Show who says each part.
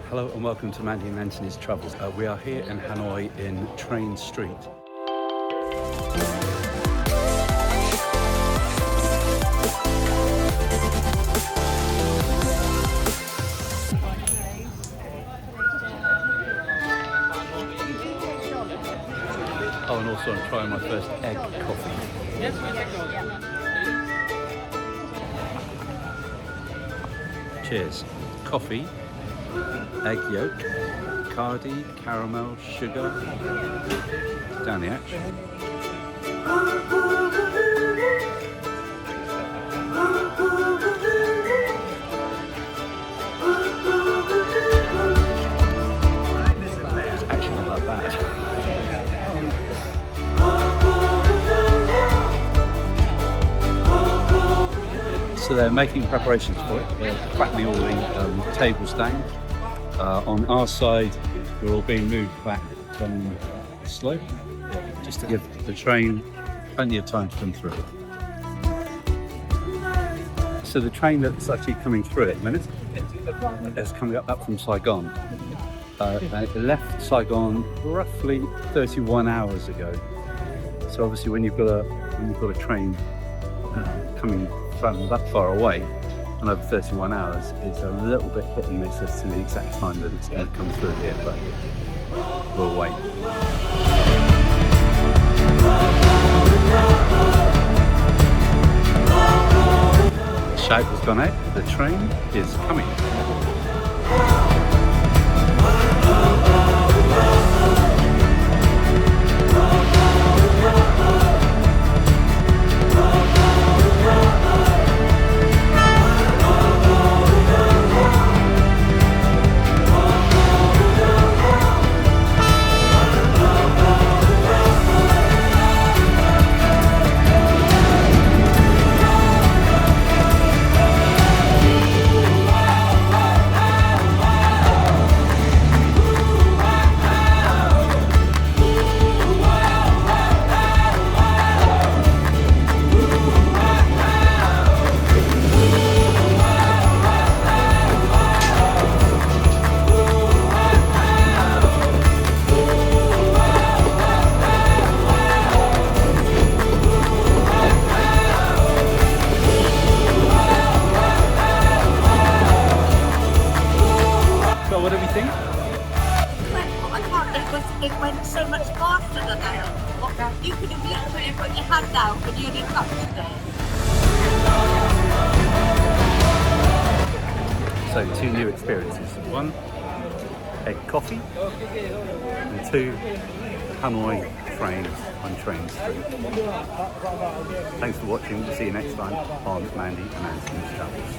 Speaker 1: Hello and welcome to Mandy and Anthony's Travels. We are here in Hanoi in Train Street. Oh, and also I'm trying my first egg coffee. Cheers. Coffee, egg yolk, cardi, caramel, sugar, down the hatch. It's actually not that bad. So they're making preparations for it. They're flattening all the tables down. On our side, we're all being moved back down the slope, just to give the train plenty of time to come through. So the train that's actually coming through at the minute is coming up from Saigon. And it left Saigon roughly 31 hours ago. So obviously when you've got a train coming from that far away and over 31 hours, it's a little bit hit and miss as to the exact time that it's going to come through here, but we'll wait. The shout has gone out, the train is coming. What do we think?
Speaker 2: It went so much faster than that. You could have literally put your hand down and you'd have touched it.
Speaker 1: So 2 new experiences. 1, egg coffee, and 2, Hanoi trains on Train Street. Thanks for watching. We'll see you next time on Mandy and Anthony's Travels.